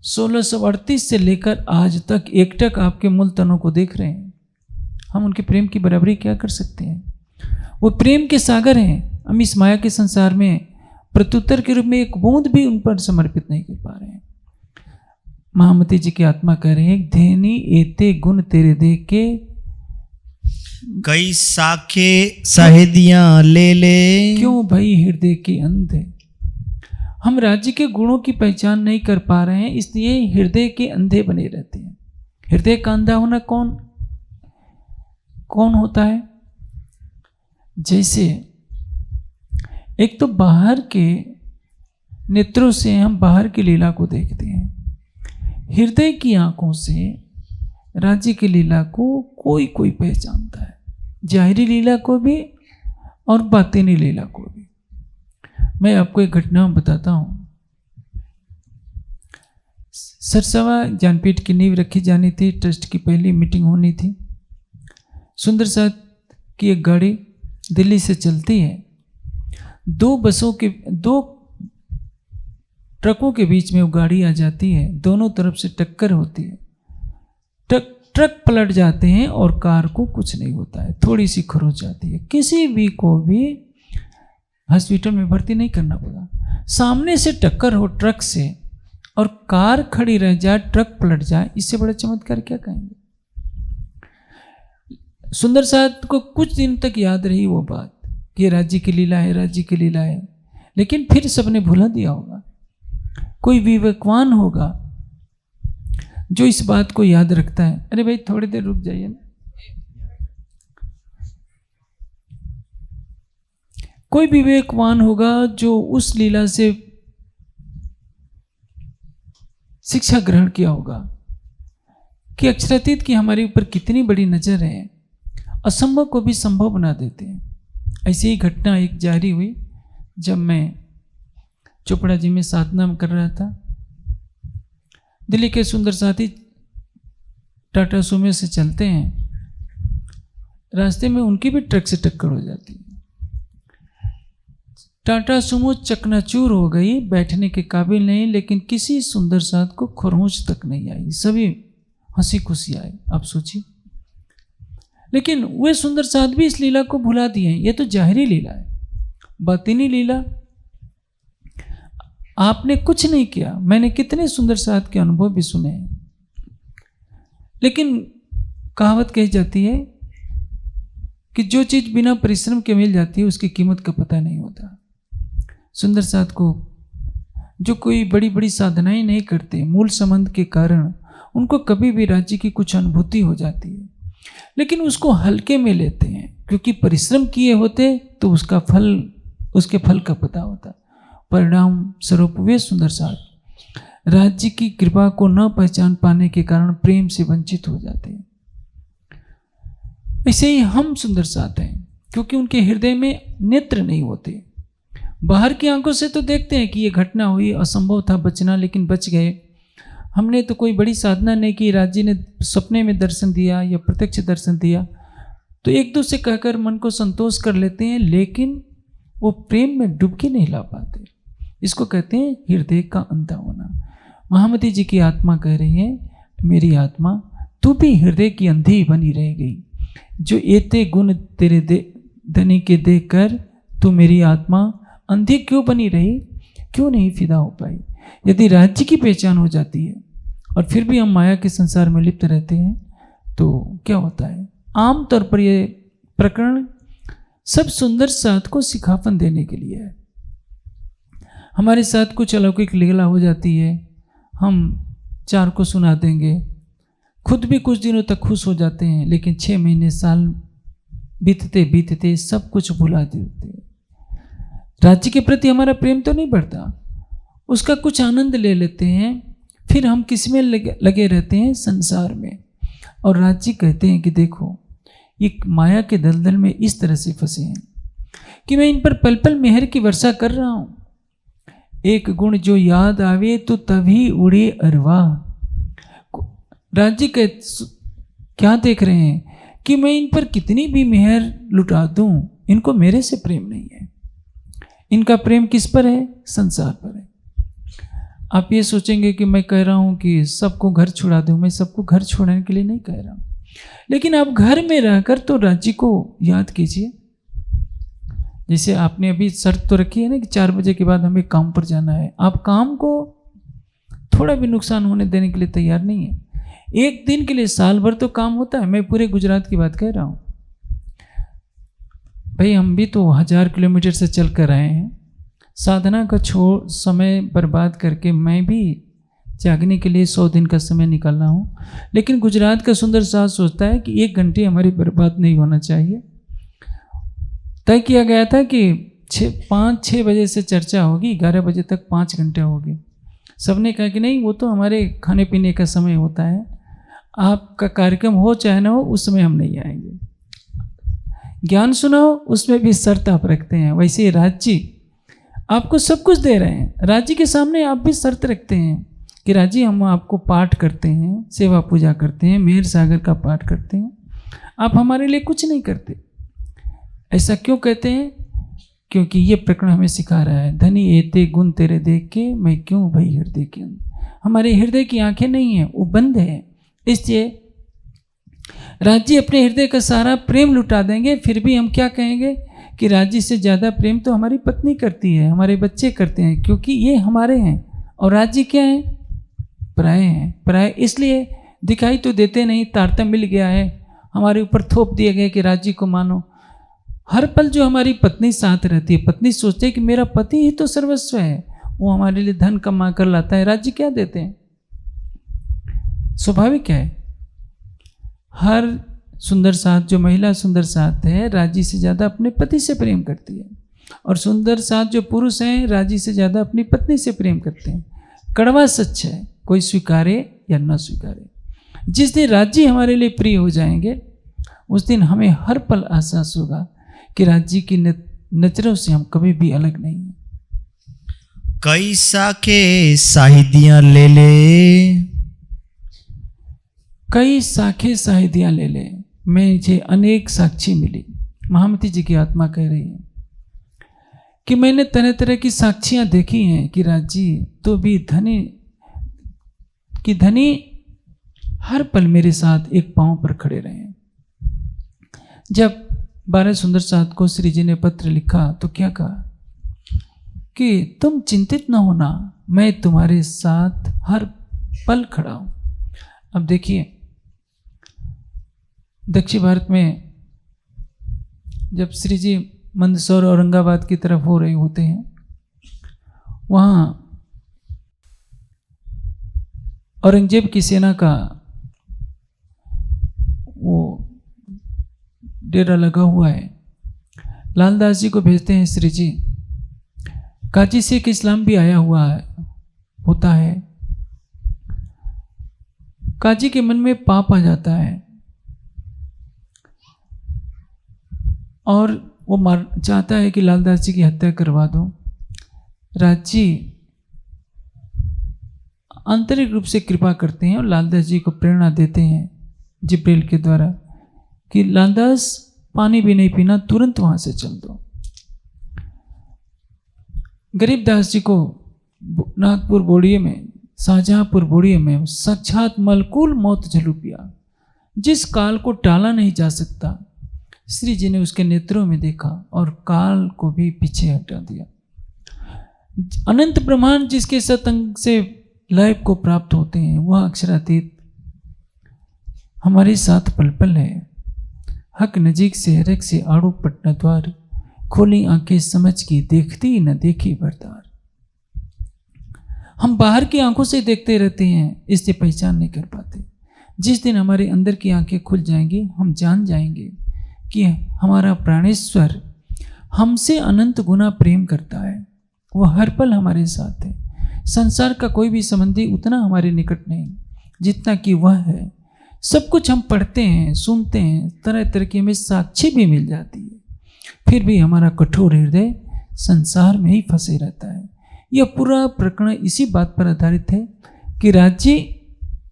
1638 से लेकर आज तक एकटक आपके मूल तनों को देख रहे हैं। हम उनके प्रेम की बराबरी क्या कर सकते हैं? वो प्रेम के सागर हैं। हम इस माया के संसार में प्रत्युत्तर के रूप में एक बूंद भी उन पर समर्पित नहीं कर पा रहे हैं। महामती जी की आत्मा कह रहे हैं, धेनी एते गुण तेरे देख के कई साखे साहेदियां ले ले, क्यों भाई हृदय के अंधे। हम राज्य के गुणों की पहचान नहीं कर पा रहे हैं, इसलिए हृदय के अंधे बने रहते हैं। हृदय का अंधा होना कौन होता है? जैसे एक तो बाहर के नेत्रों से हम बाहर की लीला को देखते हैं, हृदय की आंखों से राज्य की लीला को कोई पहचानता है, जाहिरी लीला को भी और बातिनी लीला को भी। मैं आपको एक घटना बताता हूँ। सरसवा ज्ञानपीठ की नींव रखी जानी थी, ट्रस्ट की पहली मीटिंग होनी थी। सुंदर साथ की एक गाड़ी दिल्ली से चलती है, 2 ट्रकों के बीच में वो गाड़ी आ जाती है, दोनों तरफ से टक्कर होती है। ट्रक पलट जाते हैं और कार को कुछ नहीं होता है, थोड़ी सी खरोच जाती है। किसी भी को भी हॉस्पिटल में भर्ती नहीं करना पड़ा। सामने से टक्कर हो ट्रक से और कार खड़ी रह जाए, ट्रक पलट जाए, इससे बड़ा चमत्कार क्या कहेंगे। सुंदर साहब को कुछ दिन तक याद रही वो बात कि राज्य की लीला है, राज्य की लीला है, लेकिन फिर सबने भुला दिया होगा। कोई विवेकवान होगा जो इस बात को याद रखता है। अरे भाई थोड़ी देर रुक जाइए ना। कोई विवेकवान होगा जो उस लीला से शिक्षा ग्रहण किया होगा कि अक्षरातीत की हमारे ऊपर कितनी बड़ी नजर है, असंभव को भी संभव बना देते हैं। ऐसी ही घटना एक जारी हुई जब मैं चोपड़ा जी में साधना कर रहा था। दिल्ली के सुंदर साथी टाटा सुमो से चलते हैं, रास्ते में उनकी भी ट्रक से टक्कर हो जाती है। टाटा सुमो चकनाचूर हो गई, बैठने के काबिल नहीं, लेकिन किसी सुंदर साथ को खरोंच तक नहीं आई, सभी हंसी खुशी आए। आप सोचिए, लेकिन वे सुंदर साथ भी इस लीला को भुला दिए हैं। यह तो जाहिरी लीला है, बातिनी लीला। आपने कुछ नहीं किया। मैंने कितने सुंदर साथ के अनुभव भी सुने हैं, लेकिन कहावत कही जाती है कि जो चीज बिना परिश्रम के मिल जाती है उसकी कीमत का पता नहीं होता। सुंदर साथ को जो कोई बड़ी बड़ी साधनाएं नहीं करते, मूल संबंध के कारण उनको कभी भी राज्य की कुछ अनुभूति हो जाती है, लेकिन उसको हल्के में लेते हैं, क्योंकि परिश्रम किए होते तो उसका फल, उसके फल का पता होता। परिणाम स्वरूप वे सुंदर साथ राज्य की कृपा को न पहचान पाने के कारण प्रेम से वंचित हो जाते हैं। ऐसे ही हम सुंदर साथ हैं, क्योंकि उनके हृदय में नेत्र नहीं होते। बाहर की आंखों से तो देखते हैं कि ये घटना हुई, असंभव था बचना, लेकिन बच गए। हमने तो कोई बड़ी साधना नहीं की, राज्य ने सपने में दर्शन दिया या प्रत्यक्ष दर्शन दिया, तो एक दो से कहकर मन को संतोष कर लेते हैं, लेकिन वो प्रेम में डुबकी नहीं ला पाते। इसको कहते हैं हृदय का अंधा होना। महामती जी की आत्मा कह रही है, मेरी आत्मा तू भी हृदय की अंधी बनी रह गई, जो एते गुण तेरे धनी के देख कर तू मेरी आत्मा अंधी क्यों बनी रही, क्यों नहीं फिदा हो पाई। यदि राज्य की पहचान हो जाती है और फिर भी हम माया के संसार में लिप्त रहते हैं तो क्या होता है। आमतौर पर यह प्रकरण सब सुंदर साथ को सिखापन देने के लिए है। हमारे साथ कुछ अलौकिक लीला हो जाती है, हम चार को सुना देंगे, खुद भी कुछ दिनों तक खुश हो जाते हैं, लेकिन 6 महीने साल बीतते बीतते सब कुछ भुला देते हैं। राज्य के प्रति हमारा प्रेम तो नहीं बढ़ता, उसका कुछ आनंद ले लेते हैं, फिर हम किस में लगे रहते हैं, संसार में। और राज्य कहते हैं कि देखो ये माया के दलदल में इस तरह से फंसे हैं कि मैं इन पर पल पल मेहर की वर्षा कर रहा हूं। एक गुण जो याद आवे तो तभी उड़े अरवा। राज्य के क्या देख रहे हैं कि मैं इन पर कितनी भी मेहर लुटा दूं, इनको मेरे से प्रेम नहीं है। इनका प्रेम किस पर है, संसार पर है। आप ये सोचेंगे कि मैं कह रहा हूं कि सबको घर छुड़ा दूं, मैं सबको घर छोड़ने के लिए नहीं कह रहा हूं, लेकिन आप घर में रहकर तो राज्य को याद कीजिए। जैसे आपने अभी शर्त तो रखी है ना कि 4 बजे के बाद हमें काम पर जाना है, आप काम को थोड़ा भी नुकसान होने देने के लिए तैयार नहीं है। एक दिन के लिए साल भर तो काम होता है। मैं पूरे गुजरात की बात कह रहा हूँ भाई, हम भी तो 1000 किलोमीटर से चल कर आए हैं। साधना का समय बर्बाद करके मैं भी जागने के लिए 100 दिन का समय निकाल रहा हूँ, लेकिन गुजरात का सुंदर साथ सोचता है कि 1 घंटे हमारी बर्बाद नहीं होना चाहिए। तय किया गया था कि 5-6 बजे से चर्चा होगी, 11 बजे तक 5 घंटे होगी। सबने कहा कि नहीं, वो तो हमारे खाने पीने का समय होता है, आपका कार्यक्रम हो चाहे ना हो उस समय हम नहीं आएंगे। ज्ञान सुनाओ, उसमें भी शर्त आप रखते हैं। वैसे ही राज्य आपको सब कुछ दे रहे हैं, राज्य के सामने आप भी शर्त रखते हैं कि राज्य हम आपको पाठ करते हैं, सेवा पूजा करते हैं, मेहर सागर का पाठ करते हैं, आप हमारे लिए कुछ नहीं करते। ऐसा क्यों कहते हैं? क्योंकि ये प्रकरण हमें सिखा रहा है, धनी एते गुण तेरे देख के मैं क्यों भई हृदय के अंदर। हमारे हृदय की आंखें नहीं हैं, वो बंद है, इसलिए राज्य अपने हृदय का सारा प्रेम लुटा देंगे, फिर भी हम क्या कहेंगे कि राज्य से ज़्यादा प्रेम तो हमारी पत्नी करती है, हमारे बच्चे करते हैं, क्योंकि ये हमारे हैं। और राज्य क्या है? पराये हैं। पराये इसलिए दिखाई तो देते नहीं, तारतम्य मिल गया है, हमारे ऊपर थोप दिया गया कि राज्य को मानो। हर पल जो हमारी पत्नी साथ रहती है, पत्नी सोचती है कि मेरा पति ही तो सर्वस्व है, वो हमारे लिए धन कमा कर लाता है, राज्य क्या देते हैं? स्वाभाविक है। हर सुंदर साथ, जो महिला सुंदर साथ है, राज्य से ज़्यादा अपने पति से प्रेम करती है, और सुंदर साथ जो पुरुष हैं, राज्य से ज़्यादा अपनी पत्नी से प्रेम करते हैं। कड़वा सच है, कोई स्वीकारे या न स्वीकारे। जिस दिन राज्य हमारे लिए प्रिय हो जाएंगे, उस दिन हमें हर पल एहसास होगा कि राज्य की नजरों से हम कभी भी अलग नहीं हैं। कई साखे साहिदियां ले ले, कई साखे साहिदियां ले ले, मुझे अनेक साक्षी मिली। महामती जी की आत्मा कह रही है कि मैंने तरह तरह की साक्षियां देखी हैं कि राज्य तो भी धनी हर पल मेरे साथ एक पांव पर खड़े रहे हैं। जब 12 सुंदर साथ को श्री जी ने पत्र लिखा तो क्या कहा कि तुम चिंतित न होना, मैं तुम्हारे साथ हर पल खड़ा हूं। अब देखिए, दक्षिण भारत में जब श्री जी मंदसौर औरंगाबाद की तरफ हो रहे होते हैं, वहाँ औरंगजेब की सेना का वो डेरा लगा हुआ है। लालदास जी को भेजते हैं श्री जी। काजी सिख इस्लाम भी आया हुआ होता है। काजी के मन में पाप आ जाता है और वो चाहता है कि लालदास जी की हत्या करवा दो। राज्य आंतरिक रूप से कृपा करते हैं और लालदास जी को प्रेरणा देते हैं जिब्रील के द्वारा कि लालदास पानी भी नहीं पीना, तुरंत वहां से चल दो। गरीबदास जी को नागपुर बोड़िए में, शाहजहांपुर बोड़िए में साक्षात मलकुल मौत झलू पिया, जिस काल को टाला नहीं जा सकता, श्री जी ने उसके नेत्रों में देखा और काल को भी पीछे हटा दिया। अनंत ब्रह्मांड जिसके सतंग से लय को प्राप्त होते हैं, वह अक्षरातीत हमारे साथ पल पल है। हक नजीक से हरक से आड़ू पटना द्वार, खोली आंखें समझ की देखती न देखी बरदार। हम बाहर की आंखों से देखते रहते हैं, इससे पहचान नहीं कर पाते। जिस दिन हमारे अंदर की आंखें खुल जाएंगी, हम जान जाएंगे कि हमारा प्राणेश्वर हमसे अनंत गुना प्रेम करता है। वह हर पल हमारे साथ है। संसार का कोई भी संबंधी उतना हमारे निकट नहीं जितना कि वह है। सब कुछ हम पढ़ते हैं, सुनते हैं, तरह तरह की हमें साक्षी भी मिल जाती है, फिर भी हमारा कठोर हृदय संसार में ही फंसे रहता है। यह पूरा प्रकरण इसी बात पर आधारित है कि राज्य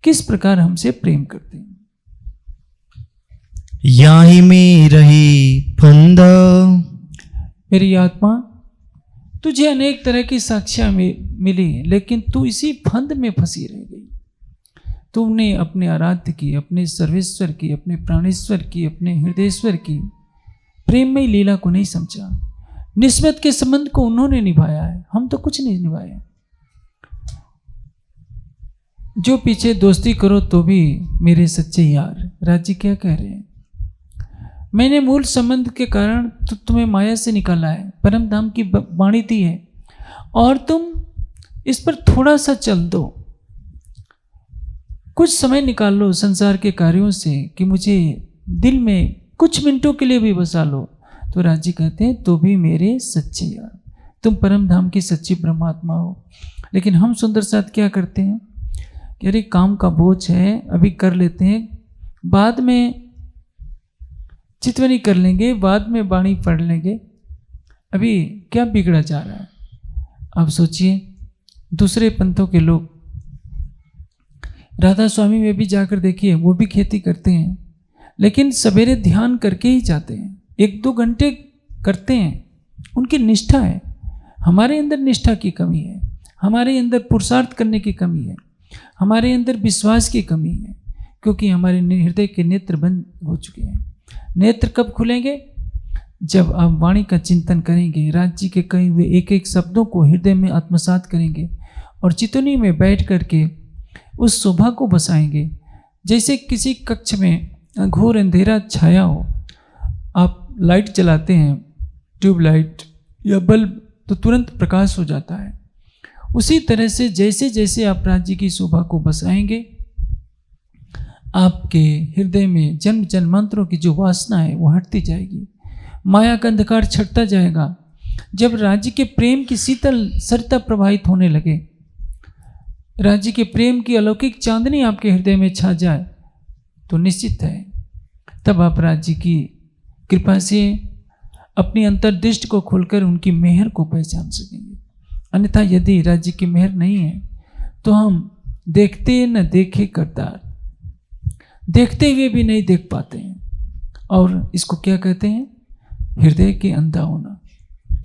किस प्रकार हमसे प्रेम करते हैं। याही में रही फंद, मेरी आत्मा, तुझे अनेक तरह की साक्षियां मिली, लेकिन तू इसी फंद में फंसी रह गई। तुमने अपने आराध्य की, अपने सर्वेश्वर की, अपने प्राणेश्वर की, अपने हृदयेश्वर की प्रेममय लीला को नहीं समझा। निस्बत के संबंध को उन्होंने निभाया है, हम तो कुछ नहीं निभाया। जो पीछे दोस्ती करो तो भी मेरे सच्चे यार, राज्य क्या कह रहे हैं? मैंने मूल संबंध के कारण तो तुम्हें माया से निकाला है, परम धाम की वाणी दी है, और तुम इस पर थोड़ा सा चल दो, कुछ समय निकाल लो संसार के कार्यों से कि मुझे दिल में कुछ मिनटों के लिए भी बसा लो। तो राज्य कहते हैं तो भी मेरे सच्चे यार, तुम परम धाम की सच्ची ब्रह्मात्मा हो। लेकिन हम सुंदर साथ क्या करते हैं कि अरे काम का बोझ है, अभी कर लेते हैं, बाद में चितवनी कर लेंगे, बाद में वाणी पढ़ लेंगे, अभी क्या बिगड़ा जा रहा है। अब सोचिए, दूसरे पंथों के लोग, राधा स्वामी में भी जाकर देखिए, वो भी खेती करते हैं, लेकिन सवेरे ध्यान करके ही जाते हैं, 1-2 घंटे करते हैं, उनकी निष्ठा है। हमारे अंदर निष्ठा की कमी है, हमारे अंदर पुरुषार्थ करने की कमी है, हमारे अंदर विश्वास की कमी है। क्योंकि हमारे हृदय के नेत्र बंद हो चुके हैं। नेत्र कब खुलेंगे? जब आप वाणी का चिंतन करेंगे, राज्य के कहे हुए एक एक शब्दों को हृदय में आत्मसात करेंगे और चितौनी में बैठ करके उस शोभा को बसाएंगे। जैसे किसी कक्ष में घोर अंधेरा छाया हो, आप लाइट जलाते हैं, ट्यूबलाइट या बल्ब, तो तुरंत प्रकाश हो जाता है। उसी तरह से जैसे जैसे आप राज्य की शोभा को बसाएंगे, आपके हृदय में जन्म जन्मांतरों की जो वासना है वो हटती जाएगी, माया का अंधकार छटता जाएगा। जब राज्य के प्रेम की शीतल सरिता प्रवाहित होने लगे, राज्य के प्रेम की अलौकिक चांदनी आपके हृदय में छा जाए, तो निश्चित है तब आप राज्य की कृपा से अपनी अंतर्दृष्टि को खोलकर उनकी मेहर को पहचान सकेंगे। अन्यथा यदि राज्य की मेहर नहीं है तो हम देखते न देखे करतार, देखते हुए भी नहीं देख पाते हैं, और इसको क्या कहते हैं? हृदय के अंधा होना।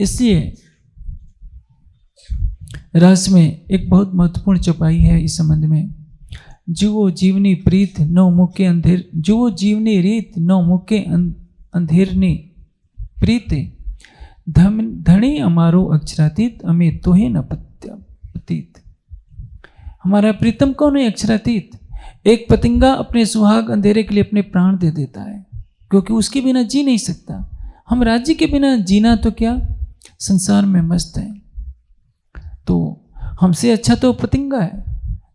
इसलिए रास में एक बहुत महत्वपूर्ण चौपाई है इस संबंध में। जुओ जीवनी प्रीत नौ मुखे अंधेर, जुओ जीवनी रीत नौ मुखे अंधेरनी प्रीत, धनी अमारो अक्षरातीत अमे तोहे न पतीत। हमारा प्रीतम कौन है? अक्षरातीत। एक पतंगा अपने सुहाग अंधेरे के लिए अपने प्राण दे देता है, क्योंकि उसके बिना जी नहीं सकता। हम राज्य के बिना जीना तो क्या, संसार में मस्त है। तो हमसे अच्छा तो पतंगा है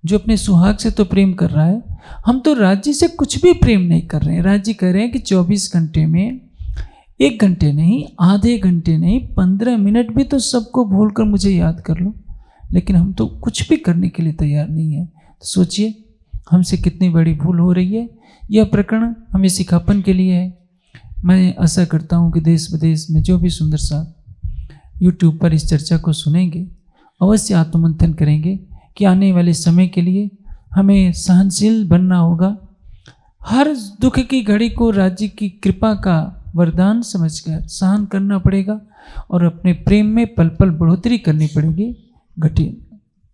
जो अपने सुहाग से तो प्रेम कर रहा है। हम तो राज्य से कुछ भी प्रेम नहीं कर रहे हैं। राज्य कह रहे हैं कि 24 घंटे में 1 घंटे नहीं, आधे घंटे नहीं, 15 मिनट भी तो सबको भूलकर मुझे याद कर लो। लेकिन हम तो कुछ भी करने के लिए तैयार नहीं है। तो सोचिए हमसे कितनी बड़ी भूल हो रही है। यह प्रकरण हमें सिखापन के लिए है। मैं आशा करता हूँ कि देश विदेश में जो भी सुंदर सा यूट्यूब पर इस चर्चा को सुनेंगे, अवश्य आत्ममंथन करेंगे कि आने वाले समय के लिए हमें सहनशील बनना होगा। हर दुख की घड़ी को राज्य की कृपा का वरदान समझकर सहन करना पड़ेगा और अपने प्रेम में पल पल बढ़ोतरी करनी पड़ेगी। घटिया